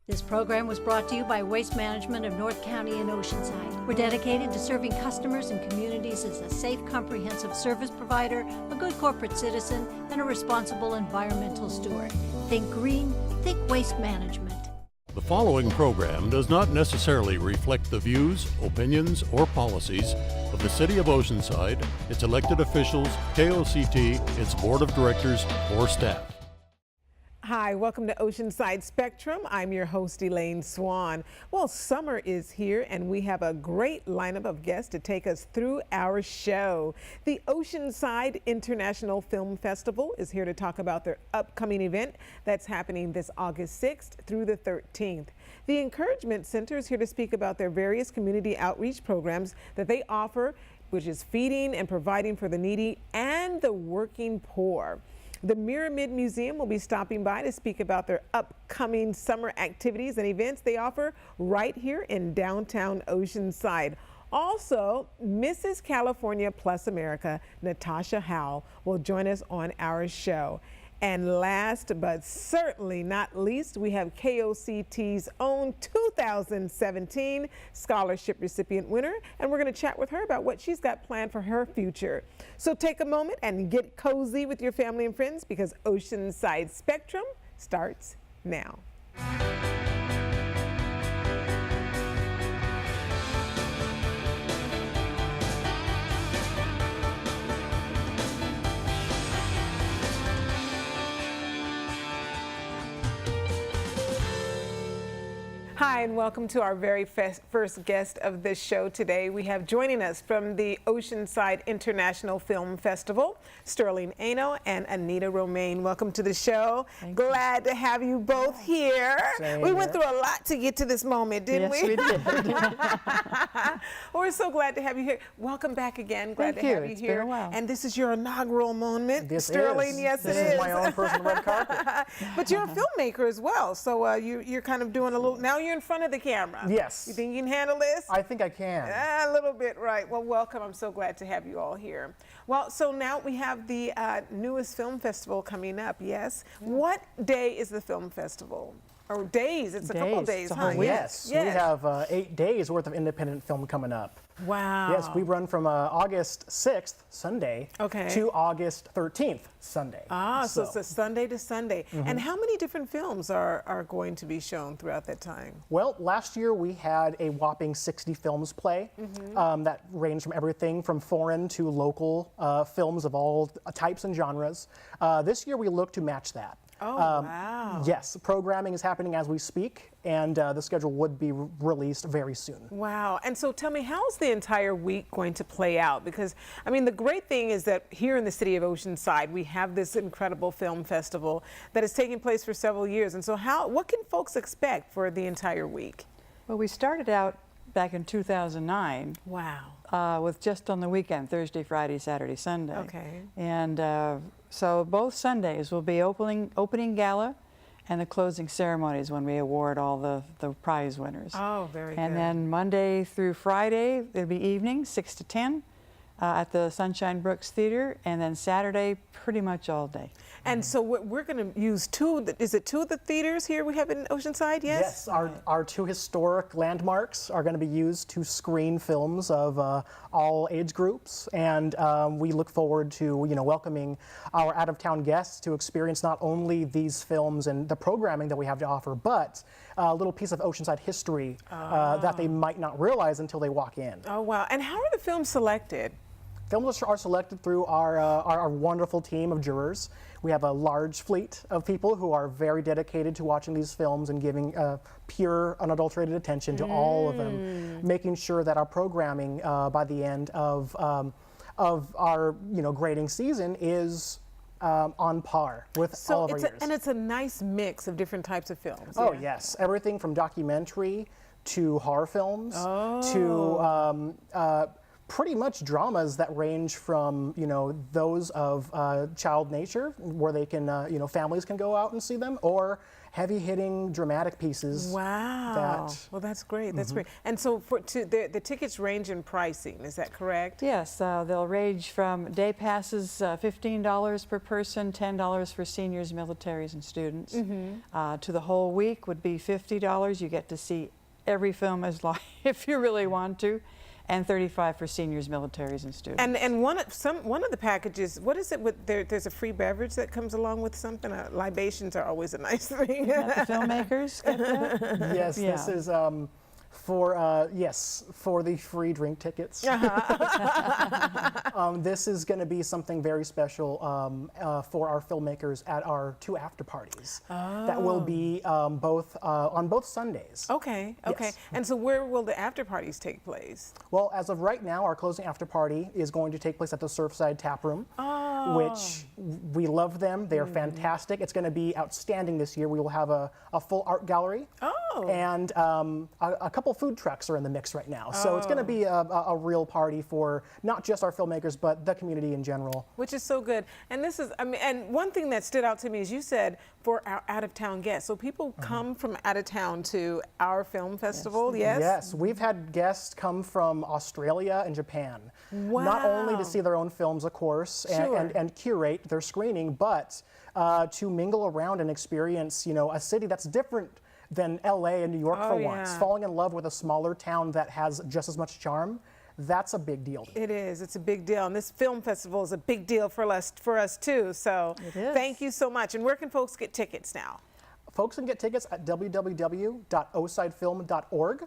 This program was brought to you by Waste Management of North County and Oceanside. We're dedicated to serving customers and communities as a safe, comprehensive service provider, a good corporate citizen, and a responsible environmental steward. Think green, think Waste Management. The following program does not necessarily reflect the views, opinions, or policies of the City of Oceanside, its elected officials, KOCT, its board of directors, or staff. Hi, welcome to Oceanside Spectrum. I'm your host, Elaine Swan. Well, summer is here and we have a great lineup of guests to take us through our show. The Oceanside International Film Festival is here to talk about their upcoming event that's happening this August 6th through the 13th. The Encouragement Center is here to speak about their various community outreach programs that they offer, which is feeding and providing for the needy and the working poor. The Muramid Museum will be stopping by to speak about their upcoming summer activities and events they offer right here in downtown Oceanside. Also, Mrs. California Plus America, Natasha Howell, will join us on our show. And last but certainly not least, we have KOCT's own 2017 scholarship recipient winner, and we're going to chat with her about what she's got planned for her future. So take a moment and get cozy with your family and friends because Oceanside Spectrum starts now. Hi, and welcome to our very first guest of this show today. We have joining us from the Oceanside International Film Festival, Sterling Ano and Anita Romaine. Welcome to the show. Glad to have you both here. We went through a lot to get to this moment, didn't we? Yes, we did. Well, we're so glad to have you here. Welcome back again. Glad to have you here. It's been a while. And this is your inaugural moment, Sterling. Yes, it is. This is my own personal red carpet. But you're a filmmaker as well, so you're kind of doing a little. Now you're in front of the camera. Yes. You think you can handle this? I think I can. A little bit, right. Well, welcome. I'm so glad to have you all here. Well, so now we have the newest film festival coming up, yes? What day is the film festival? Or days? It's a couple of days, huh? Yes. We have 8 days worth of independent film coming up. Wow. Yes, we run from August 6th, Sunday, to August 13th, Sunday. So it's a Sunday to Sunday. And how many different films are going to be shown throughout that time? Well, last year we had a whopping 60 films play that ranged from everything from foreign to local films of all types and genres. This year we look to match that. Wow. Yes, programming is happening as we speak, and the schedule would be released very soon. Wow. And so tell me, how's the entire week going to play out? Because, I mean, the great thing is that here in the city of Oceanside, we have this incredible film festival that is taking place for several years. And so what can folks expect for the entire week? Well, we started out back in 2009. Wow. With just on the weekend, Thursday, Friday, Saturday, Sunday. Okay. And so both Sundays will be opening gala and the closing ceremonies when we award all the prize winners. Oh, very good. And then Monday through Friday, it'll be evening, 6 to 10 at the Sunshine Brooks Theater, and then Saturday, pretty much all day. And so we're going to use two of the theaters here we have in Oceanside, yes? Yes, our two historic landmarks are going to be used to screen films of all age groups, and we look forward to welcoming our out-of-town guests to experience not only these films and the programming that we have to offer, but a little piece of Oceanside history that they might not realize until they walk in. Oh, wow. And how are the films selected? Films are selected through our wonderful team of jurors. We have a large fleet of people who are very dedicated to watching these films and giving pure, unadulterated attention to all of them, making sure that our programming by the end of our grading season is on par with all of our years. And it's a nice mix of different types of films. Oh, yes. Everything from documentary to horror films to pretty much dramas that range from, you know, those of child nature, where they can, you know, families can go out and see them, or heavy-hitting dramatic pieces. Wow. Well, that's great. That's great. And so the tickets range in pricing, is that correct? Yes, they'll range from day passes, $15 per person, $10 for seniors, militaries, and students. To the whole week would be $50. You get to see every film as long if you really want to. And $35 for seniors, militaries, and students. And one of the packages, what is it with there's a free beverage that comes along with something? Libations are always a nice thing. Not the filmmakers get that? Yes, Yeah. this is for the free drink tickets. This is going to be something very special for our filmmakers at our 2 after parties. That will be on both Sundays. Okay. Yes. And so where will the after parties take place? Well, as of right now, our closing after party is going to take place at the Surfside Tap Room, which we love them. They are fantastic. It's going to be outstanding this year. We will have a full art gallery. And a couple food trucks are in the mix right now. So it's going to be a real party for not just our filmmakers, but the community in general. Which is so good. And this is, and one thing that stood out to me is you said for our out-of-town guests. So people come from out of town to our film festival, yes? Yes, we've had guests come from Australia and Japan. Wow. Not only to see their own films, of course, and curate their screening, but to mingle around and experience, you know, a city that's different than LA and New York for once. Falling in love with a smaller town that has just as much charm, that's a big deal. It is. It's a big deal. And this film festival is a big deal for us too. So thank you so much. And where can folks get tickets now? Folks can get tickets at www.osidefilm.org.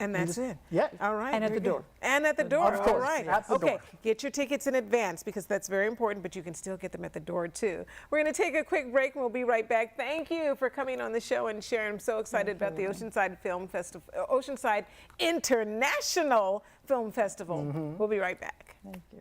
And that's it. Yeah. All right. And at the door. And at the door. Of course. All right. At the door. Get your tickets in advance because that's very important, but you can still get them at the door too. We're going to take a quick break and we'll be right back. Thank you for coming on the show and sharing. I'm so excited about the Oceanside Film Festival, Oceanside International Film Festival. We'll be right back. Thank you.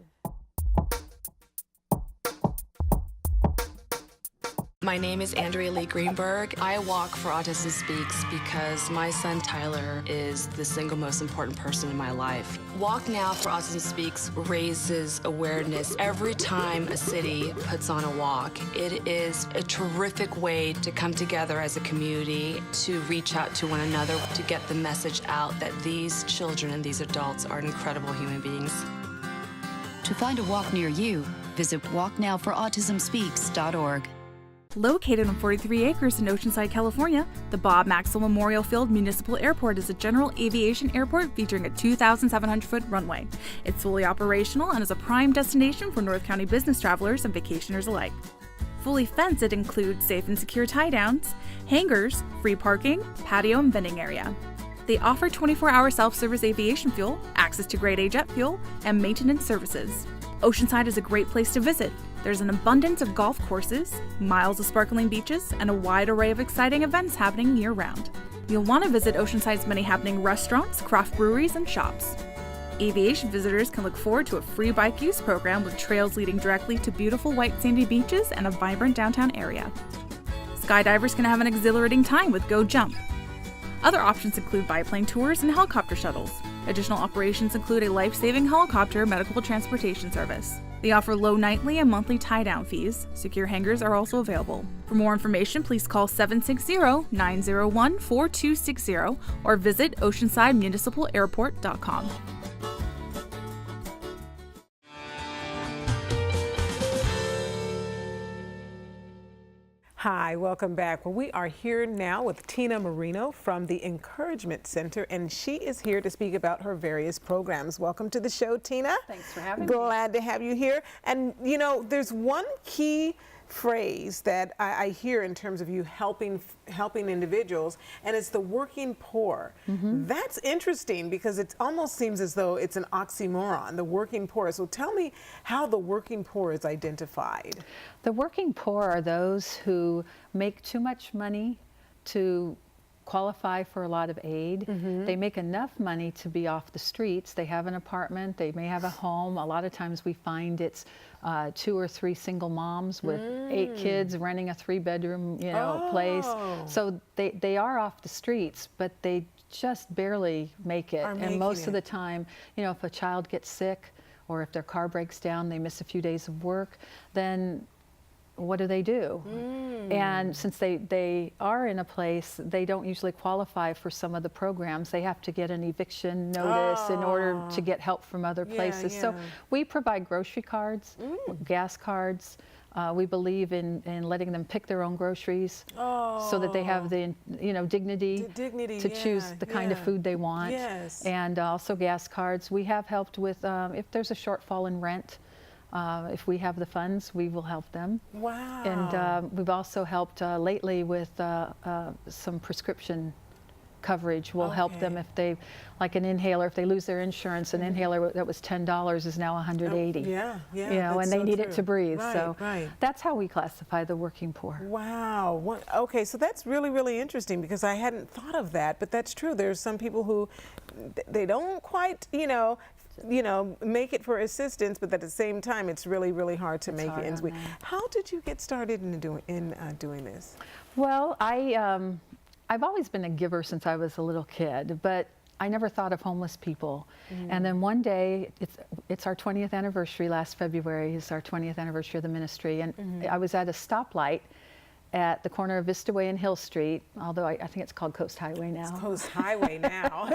My name is Andrea Lee Greenberg. I walk for Autism Speaks because my son Tyler is the single most important person in my life. Walk Now for Autism Speaks raises awareness every time a city puts on a walk. It is a terrific way to come together as a community, to reach out to one another, to get the message out that these children and these adults are incredible human beings. To find a walk near you, visit walknowforautismspeaks.org. Located on 43 acres in Oceanside, California, the Bob Maxwell Memorial Field Municipal Airport is a general aviation airport featuring a 2,700-foot runway. It's fully operational and is a prime destination for North County business travelers and vacationers alike. Fully fenced, it includes safe and secure tie-downs, hangars, free parking, patio, and vending area. They offer 24-hour self-service aviation fuel, access to grade A jet fuel, and maintenance services. Oceanside is a great place to visit. There's an abundance of golf courses, miles of sparkling beaches, and a wide array of exciting events happening year-round. You'll want to visit Oceanside's many happening restaurants, craft breweries, and shops. Aviation visitors can look forward to a free bike use program with trails leading directly to beautiful white sandy beaches and a vibrant downtown area. Skydivers can have an exhilarating time with Go Jump. Other options include biplane tours and helicopter shuttles. Additional operations include a life-saving helicopter medical transportation service. They offer low nightly and monthly tie-down fees. Secure hangars are also available. For more information, please call 760-901-4260 or visit oceansidemunicipalairport.com. Hi, welcome back. Well, we are here now with Tina Marino from the Encouragement Center, and she is here to speak about her various programs. Welcome to the show, Tina. Thanks for having me. Glad to have you here. And you know, there's one key phrase that I hear in terms of you helping individuals, and it's the working poor. That's interesting because it almost seems as though it's an oxymoron, the working poor. So tell me how the working poor is identified. The working poor are those who make too much money to qualify for a lot of aid. They make enough money to be off the streets. They have an apartment, they may have a home. A lot of times we find it's 2 or 3 single moms with 8 kids renting a 3-bedroom, place. So they are off the streets, but they just barely make it. And most of the time, if a child gets sick or if their car breaks down, they miss a few days of work, then what do? And since they are in a place, they don't usually qualify for some of the programs. They have to get an eviction notice in order to get help from other places. So we provide grocery cards, gas cards. We believe in letting them pick their own groceries so that they have the dignity to choose the kind of food they want. And also gas cards. We have helped with if there's a shortfall in rent. If we have the funds, we will help them. Wow. And we've also helped lately with some prescription coverage. We'll help them if they, like an inhaler, if they lose their insurance, an inhaler that was $10 is now $180. And they need it to breathe. So that's how we classify the working poor. Wow. Okay, so that's really, really interesting because I hadn't thought of that, but that's true. There's some people who they don't quite, make it for assistance, but at the same time, it's really, really hard to make ends meet. How did you get started in doing this? Well, I've always been a giver since I was a little kid, but I never thought of homeless people. And then one day, it's our 20th anniversary last February. It's our 20th anniversary of the ministry, and I was at a stoplight at the corner of Vista Way and Hill Street, although I think it's called Coast Highway now. It's Coast Highway now.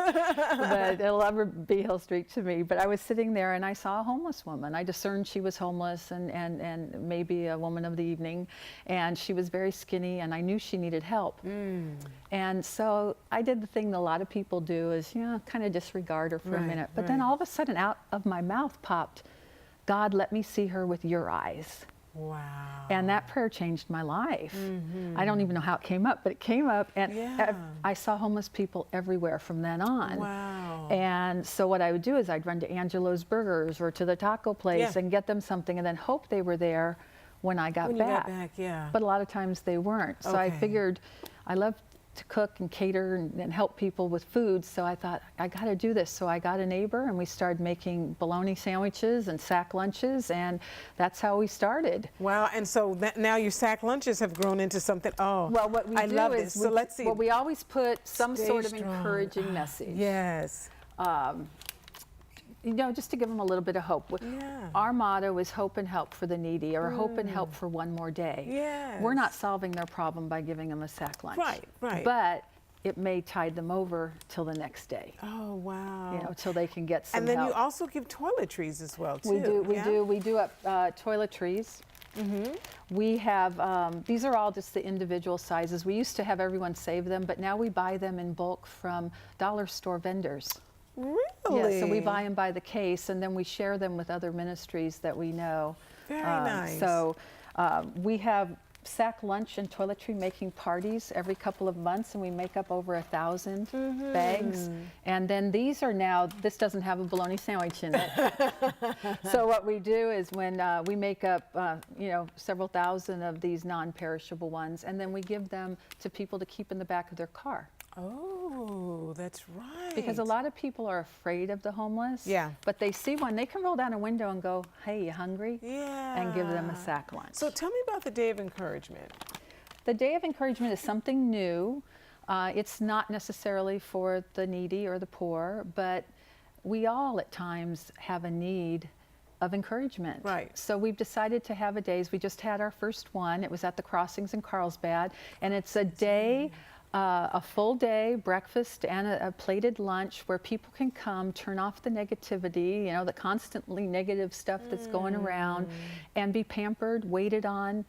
But it'll ever be Hill Street to me. But I was sitting there and I saw a homeless woman. I discerned she was homeless and maybe a woman of the evening. And she was very skinny and I knew she needed help. And so I did the thing that a lot of people do is, kind of disregard her for a minute. But then all of a sudden out of my mouth popped, God, let me see her with your eyes. Wow. And that prayer changed my life. I don't even know how it came up, but it came up, and I saw homeless people everywhere from then on. Wow. And so what I would do is I'd run to Angelo's Burgers or to the taco place and get them something and then hope they were there when I got back. But a lot of times they weren't. So I figured I love to cook and cater and help people with food, so I thought I got to do this. So I got a neighbor and we started making bologna sandwiches and sack lunches, and that's how we started. Wow. And so now your sack lunches have grown into something. Well, what we do love is this. So let's see. Well, we always put some sort of encouraging message. Yes. Just to give them a little bit of hope. Our motto is hope and help for the needy, or hope and help for one more day. We're not solving their problem by giving them a sack lunch. Right. But it may tide them over till the next day. Oh, wow. Till they can get some help. And then help. you also give toiletries as well, too. We do toiletries. We have, these are all just the individual sizes. We used to have everyone save them, but now we buy them in bulk from dollar store vendors. Really? Yeah, so we buy them by the case, and then we share them with other ministries that we know. Very nice. So we have sack lunch and toiletry making parties every couple of months, and we make up over 1,000 bags. And then these are now, this doesn't have a bologna sandwich in it. So what we do is when we make up, several thousand of these non-perishable ones, and then we give them to people to keep in the back of their car. Oh, that's right. Because a lot of people are afraid of the homeless. But they see one, they can roll down a window and go, hey, you hungry? And give them a sack lunch. So tell me about the Day of Encouragement. The Day of Encouragement is something new. It's not necessarily for the needy or the poor, but we all at times have a need of encouragement. So we've decided to have a day. We just had our first one. It was at the Crossings in Carlsbad, and it's a day, a full day breakfast and a plated lunch where people can come, turn off the negativity, the constantly negative stuff that's going around, and be pampered, waited on,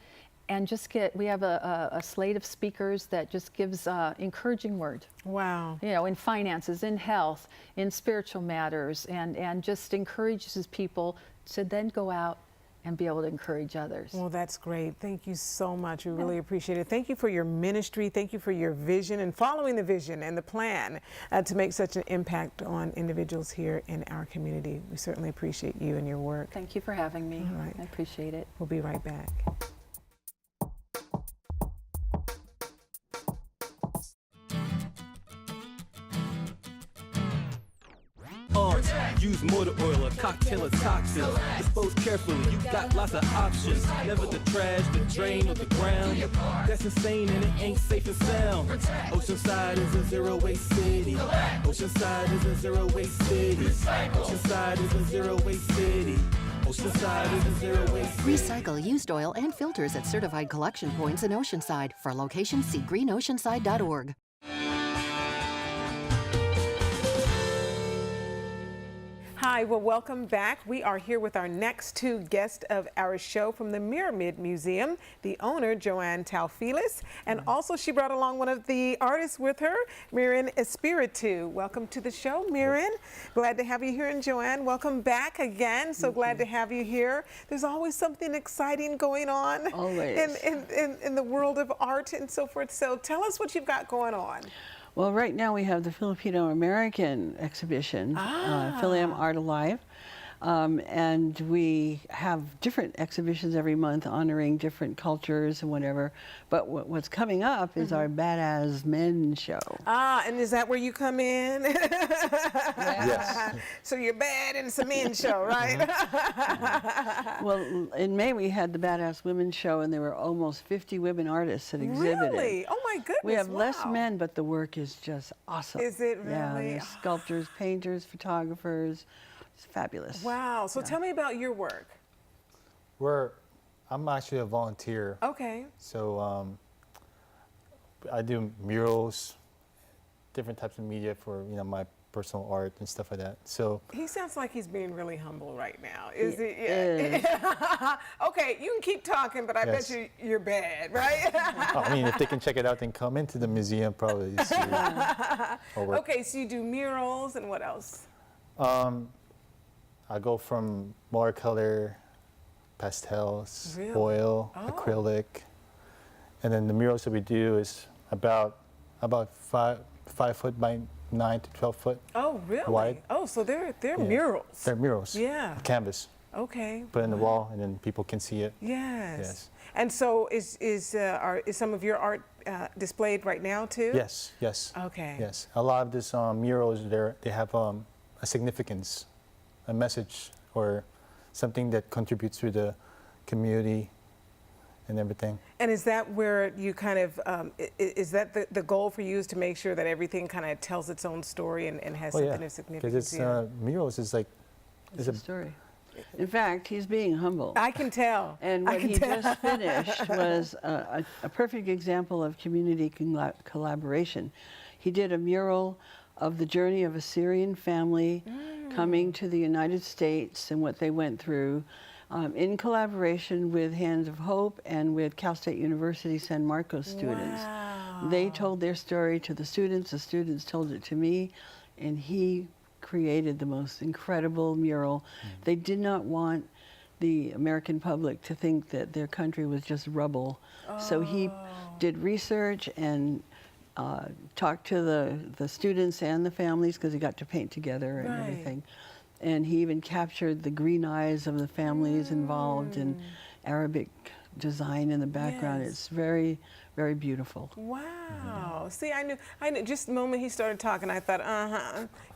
and just we have a slate of speakers that just gives encouraging word. Wow. In finances, in health, in spiritual matters, and just encourages people to then go out and be able to encourage others. Well, that's great. Thank you so much. We really appreciate it. Thank you for your ministry. Thank you for your vision and following the vision and the plan to make such an impact on individuals here in our community. We certainly appreciate you and your work. Thank you for having me. All right. I appreciate it. We'll be right back. use motor oil or cocktail or toxins. Dispose carefully, you got lots of options. Never the trash, the drain, or the ground. That's insane and it ain't safe and sound. Oceanside is a zero waste city. Oceanside is a zero waste city. Oceanside is a zero waste city. Oceanside is a zero waste city. Recycle used oil and filters at certified collection points in Oceanside. For locations, see greenoceanside.org. Hi, well, welcome back. We are here with our next two guests of our show from the Muramid Museum, the owner, Joanne Taufilis, and also she brought along one of the artists with her, Mirin Espiritu. Welcome to the show, Mirin. Glad to have you here, and Joanne, welcome back again. So glad to have you here. There's always something exciting going on in the world of art and so forth. So tell us what you've got going on. Well, right now we have the Filipino-American exhibition, Fil-Am Art Alive, and we have different exhibitions every month honoring different cultures and whatever. But what's coming up is our Badass Men show. And is that where you come in? Yes. So you're bad and it's a men's show, right? Well, in May we had the Badass Women show, and there were almost 50 women artists that exhibited. Really? Oh my goodness! We have less men, but the work is just awesome. Is it really? Yeah, there's sculptors, painters, photographers. It's fabulous. Wow. So tell me about your work. I'm actually a volunteer. Okay. So I do murals, different types of media for my personal art and stuff like that. So he sounds like he's being really humble right now. Is he? Is. Okay, you can keep talking, but I bet you're bad, right? I mean, if they can check it out, then come into the museum probably. To see Okay, so you do murals and what else? I go from watercolor, pastels, oil, acrylic, and then the murals that we do is about 5 foot by 9 to 12 foot. Oh, really? Wide. Oh, so they're murals. They're murals. Yeah. Canvas. Okay. Put in the wall, and then people can see it. Yes. And so is some of your art displayed right now too? Yes. Yes. Okay. Yes. A lot of these murals, they have a significance, a message, or something that contributes to the community and everything. And is that where you kind of, is that the goal for you, is to make sure that everything kind of tells its own story and has something of significance? Because it's murals is like, it's a story. In fact, he's being humble. I can tell. And what he just finished was a perfect example of community collaboration. He did a mural of the journey of a Syrian family coming to the United States and what they went through, in collaboration with Hands of Hope and with Cal State University San Marcos students. Wow. They told their story to the students told it to me, and he created the most incredible mural. They did not want the American public to think that their country was just rubble. So he did research and talked to the students and the families, because he got to paint together and everything. And he even captured the green eyes of the families involved in Arabic design in the background. It's very, very beautiful. Wow. See, I knew, just the moment he started talking, I thought,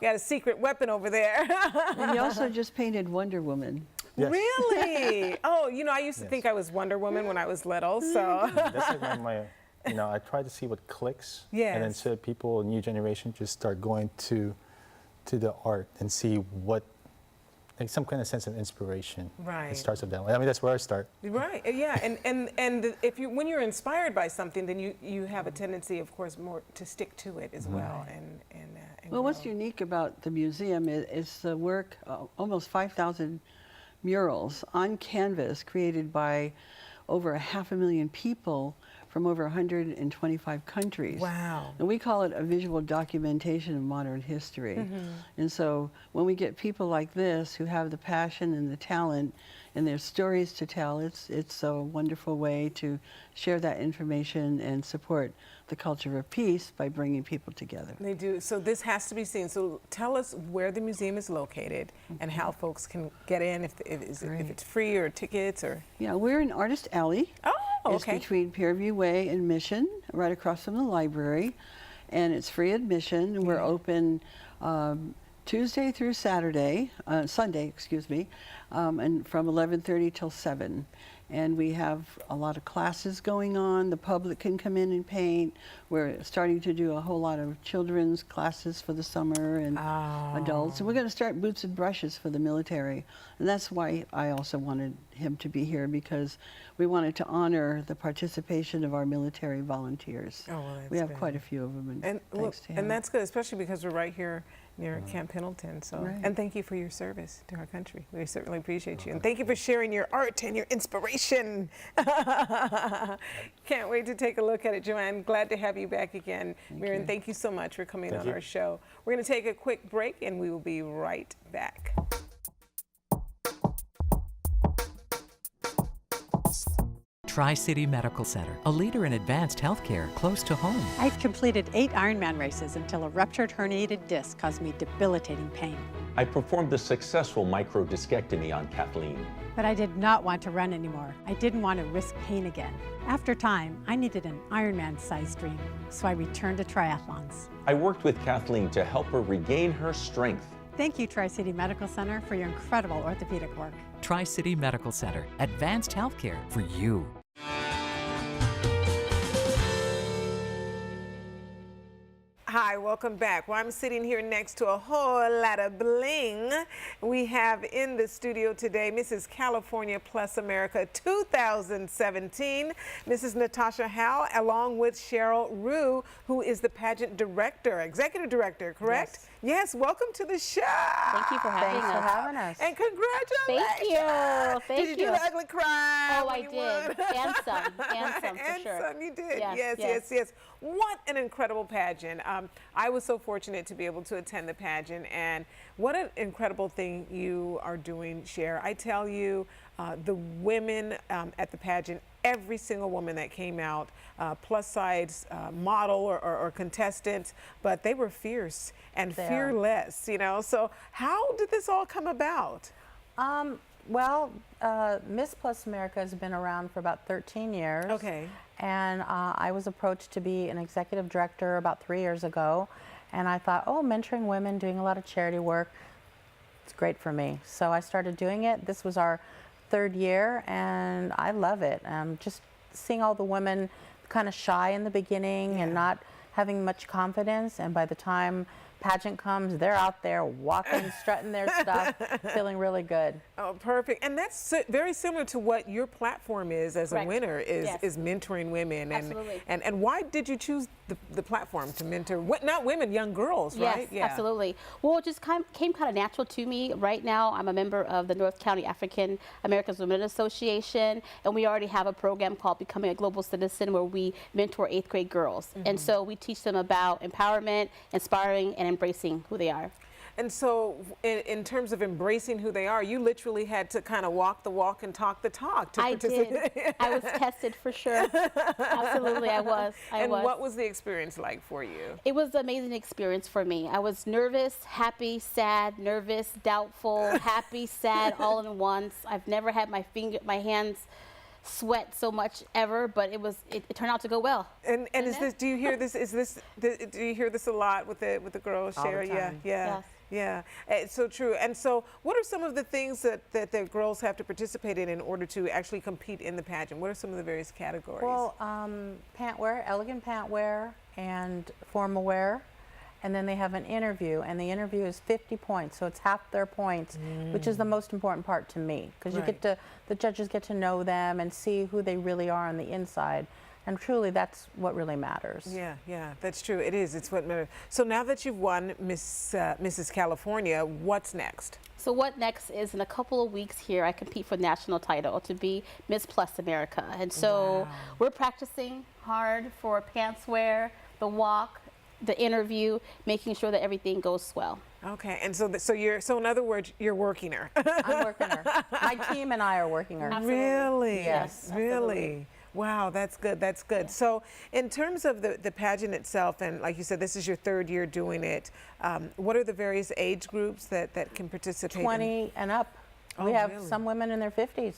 you got a secret weapon over there. And he also just painted Wonder Woman. Yes. Really? Oh, I used to think I was Wonder Woman when I was little, so. That's like one of my, I try to see what clicks. Yes. And then so people, new generation, just start going to the art and see what, like some kind of sense of inspiration. Right. It starts with that way. I mean, that's where I start. Right. Yeah. And if when you're inspired by something, then you have a tendency, of course, more to stick to it as well. And well, what's unique about the museum is the work, almost 5,000 murals on canvas created by over 500,000 people from over 125 countries. Wow. And we call it a visual documentation of modern history. And so when we get people like this who have the passion and the talent and their stories to tell, it's a wonderful way to share that information and support the culture of peace by bringing people together. They do. So this has to be seen. So tell us where the museum is located and how folks can get in, if it's free or tickets or. Yeah, we're in Artist Alley. Oh, It's between Peerview Way and Mission, right across from the library, and it's free admission. And we're open Tuesday through Sunday, excuse me, and from 11:30 till 7. And we have a lot of classes going on. The public can come in and paint. We're starting to do a whole lot of children's classes for the summer and adults. And we're going to start boots and brushes for the military. And that's why I also wanted him to be here, because we wanted to honor the participation of our military volunteers. Oh, well, that's we have good. quite a few of them. And, thanks to him. and that's good, especially because we're right here near Camp Pendleton. So, Right. and thank you for your service to our country. We certainly appreciate you, and thank you for sharing your art and your inspiration. Can't wait to take a look at it, Joanne. Glad to have you back again, Miriam. Thank you so much for coming on our show. We're going to take a quick break, and we will be right back. Tri-City Medical Center, a leader in advanced healthcare close to home. I've completed 8 Ironman races until a ruptured herniated disc caused me debilitating pain. I performed a successful microdiscectomy on Kathleen. But I did not want to run anymore. I didn't want to risk pain again. After time, I needed an Ironman-sized dream, so I returned to triathlons. I worked with Kathleen to help her regain her strength. Thank you, Tri-City Medical Center, for your incredible orthopedic work. Tri-City Medical Center, advanced healthcare for you. Hi, welcome back. Well, I'm sitting here next to a whole lot of bling. We have in the studio today Mrs. California Plus America 2017, Mrs. Natasha Howe, along with Cheryl Rue, who is the pageant director, executive director, correct? Yes, welcome to the show. Thank you for having us. Thanks for having us. And congratulations. Thank you. Thank Did you do the ugly cry? Oh, I did. And some. And some, for And sure. some, you did. Yes, Yes. What an incredible pageant. I was so fortunate to be able to attend the pageant, and what an incredible thing you are doing, Cher. I tell you, the women at the pageant, every single woman that came out, plus size model or contestant, but they were fierce and fearless, you know. So how did this all come about? Well, Miss Plus America has been around for about 13 years. Okay. And I was approached to be an executive director about 3 years ago. And I thought, oh, mentoring women, doing a lot of charity work, it's great for me. So I started doing it. This was our 3rd year, and I love it. Just seeing all the women kind of shy in the beginning and not having much confidence. And by the time pageant comes, they're out there walking, strutting their stuff, feeling really good. Oh, perfect. And that's very similar to what your platform is as a winner, is mentoring women. Absolutely. And why did you choose the platform to mentor, not women, young girls, right? Yes, absolutely. Well, it just came kind of natural to me. Right now, I'm a member of the North County African Americans Women Association, and we already have a program called Becoming a Global Citizen, where we mentor 8th grade girls. And so we teach them about empowerment, inspiring, and embracing who they are. And so in terms of embracing who they are, you literally had to kind of walk the walk and talk the talk to participate. Did. I was tested for sure. Absolutely, I was. What was the experience like for you? It was an amazing experience for me. I was nervous, happy, sad, nervous, doubtful, happy, sad, all in once. I've never had my hands sweat so much ever, but it turned out to go well. And is this? Do you hear this? Do you hear this a lot with the girls, Cher? Yeah. It's so true. And so, what are some of the things that the girls have to participate in order to actually compete in the pageant? What are some of the various categories? Well, pant wear, elegant pant wear, and formal wear. And then they have an interview, and the interview is 50 points, so it's half their points, which is the most important part to me, because the judges get to know them and see who they really are on the inside. And truly, that's what really matters. Yeah, that's true. It is. It's what matters. So now that you've won Mrs. California, what's next? So what next is, in a couple of weeks here, I compete for the national title to be Miss Plus America. And so we're practicing hard for pants wear, the walk, the interview, making sure that everything goes well. Okay, and so so in other words, you're working her. I'm working her. My team and I are working her. Absolutely. Really? Yes. Really? Absolutely. Wow, that's good. That's good. Yeah. So in terms of the pageant itself, and like you said, this is your 3rd year doing it, what are the various age groups that can participate? 20 and up. We have some women in their 50s.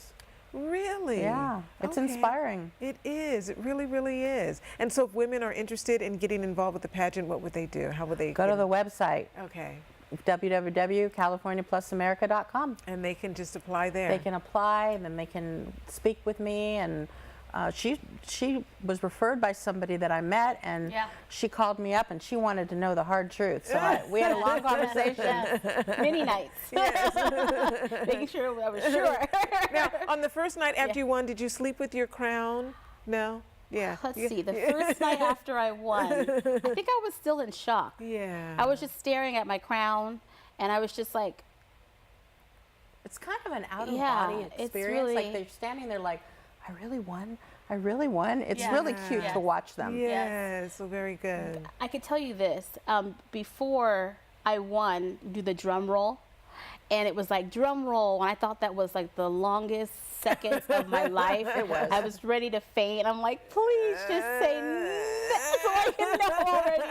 Really? Yeah, it's inspiring. It is. It really, really is. And so if women are interested in getting involved with the pageant, what would they do? How would they go to the website? Okay. www.californiaplusamerica.com. And they can just apply there. They can apply, and then they can speak with me. And she was referred by somebody that I met, and she called me up and she wanted to know the hard truth. So we had a long conversation. Yes. Many nights. Making sure I was sure. Now, on the first night after you won, did you sleep with your crown? No? Yeah. Let's see. The first night after I won, I think I was still in shock. Yeah. I was just staring at my crown, and I was just like, it's kind of an out-of-body experience. Really, like they're standing there like, I really won. I really won. It's really cute to watch them. Yes, so very good. I could tell you this. Before I won, do the drum roll, and it was like drum roll, and I thought that was like the longest seconds of my life. It was. I was ready to faint. I'm like, please just say no so I can know already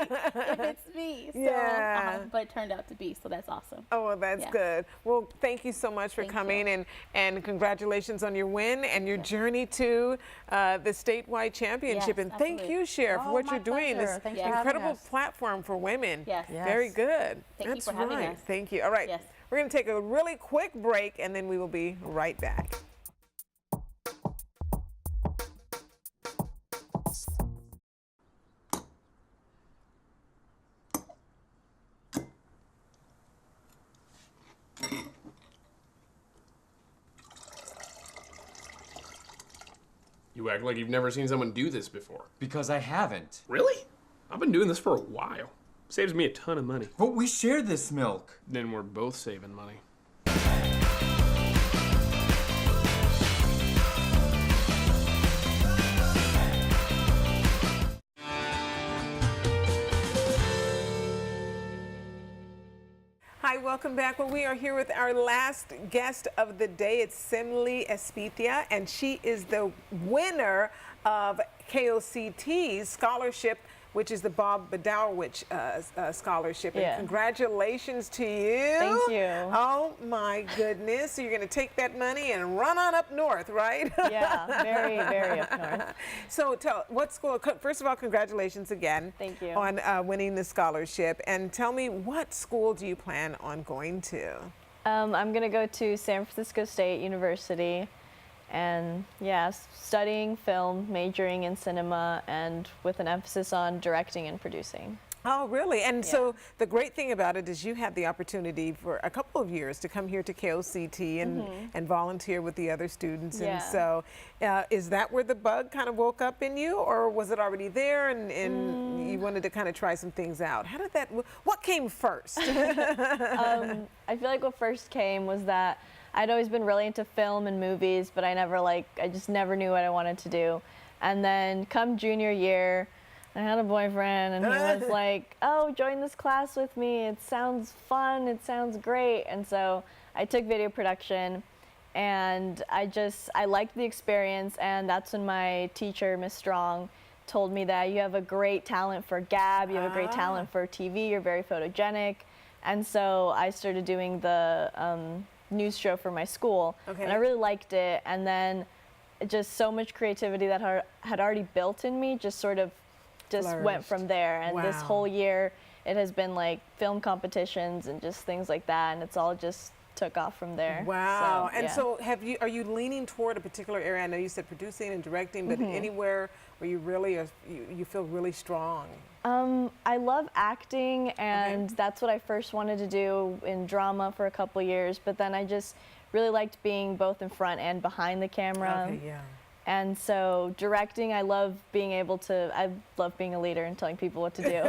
if it's me. So, but it turned out to be, so that's awesome. Oh, well, that's good. Well, thank you so much for coming, and congratulations on your win and your journey to the statewide championship. And thank you, Sheriff, for what you're doing. This incredible platform for women. Yes. Very good. Thank you for having us. Thank you. All right. Yes. We're going to take a really quick break, and then we will be right back. You act like you've never seen someone do this before. Because I haven't. Really? I've been doing this for a while. Saves me a ton of money. But we share this milk. Then we're both saving money. Hi, welcome back. Well, we are here with our last guest of the day. It's Semli Espitia, and she is the winner of KOCT's scholarship, which is the Bob Bowditch scholarship. And congratulations to you. Thank you. Oh my goodness. So you're going to take that money and run on up north, right? Yeah, very, very up north. So tell, what school, first of all, congratulations again. Thank you. On winning the scholarship. And tell me, what school do you plan on going to? I'm going to go to San Francisco State University. And yeah, studying film, majoring in cinema, and with an emphasis on directing and producing. Oh, really? And so the great thing about it is you had the opportunity for a couple of years to come here to KOCT and volunteer with the other students. And so is that where the bug kind of woke up in you, or was it already there and you wanted to kind of try some things out? How did that, what came first? I feel like what first came was that I'd always been really into film and movies, but I just never knew what I wanted to do. And then come junior year, I had a boyfriend, and he was like, oh, join this class with me. It sounds fun. It sounds great. And so I took video production, and I liked the experience. And that's when my teacher, Miss Strong, told me that you have a great talent for gab. You have a great talent for TV. You're very photogenic. And so I started doing the news show for my school, and I really liked it. And then just so much creativity that had already built in me just sort of went from there. And this whole year it has been like film competitions and just things like that, and it's all just took off from there. Wow. So, and so are you leaning toward a particular area? I know you said producing and directing, but anywhere where you really you feel really strong? I love acting, and that's what I first wanted to do in drama for a couple years, but then I just really liked being both in front and behind the camera. And so directing, I love being a leader and telling people what to do.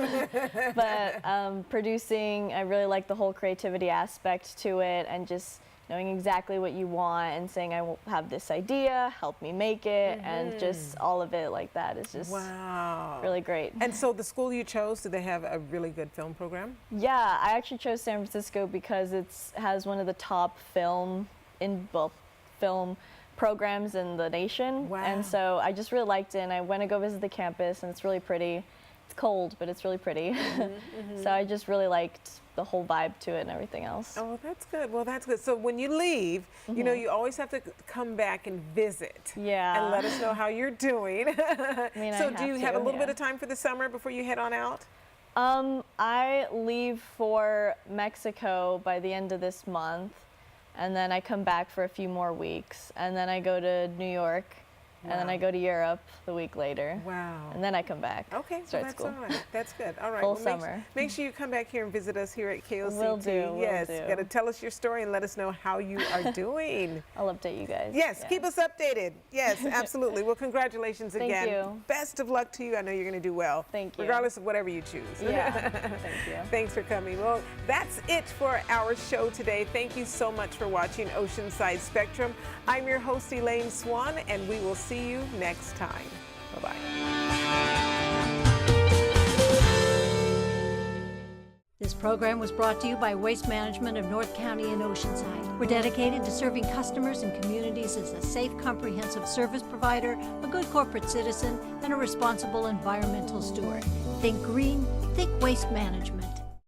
But producing, I really like the whole creativity aspect to it, and just knowing exactly what you want and saying, I will have this idea, help me make it, and just all of it like that is just really great. And so the school you chose, do they have a really good film program? Yeah, I actually chose San Francisco because it has one of the top film programs in the nation. And so I just really liked it, and I went to go visit the campus, and it's really pretty. It's cold, but it's really pretty. So I just really liked the whole vibe to it and everything else. Oh, that's good. Well, that's good. So when you leave, you know, you always have to come back and visit. And let us know how you're doing. I mean, so do you have a little bit of time for the summer before you head on out? I leave for Mexico by the end of this month, and then I come back for a few more weeks, and then I go to New York, and then I go to Europe the week later. Wow. And then I come back. Okay, start that's school. all right. That's good. All right. Full well, summer. Make sure you come back here and visit us here at KOCT. Will do. Yes. Will do. You got to tell us your story and let us know how you are doing. I'll update you guys. Yes. Yeah. Keep us updated. Yes, absolutely. Well, congratulations Thank again. you. Best of luck to you. I know you're going to do well. Thank you. Regardless of whatever you choose. Yeah. Thank you. Thanks for coming. Well, that's it for our show today. Thank you so much for watching Oceanside Spectrum. I'm your host, Elaine Swan, and we will see you next time. Bye-bye. This program was brought to you by Waste Management of North County and Oceanside. We're dedicated to serving customers and communities as a safe, comprehensive service provider, a good corporate citizen, and a responsible environmental steward. Think green, think Waste Management.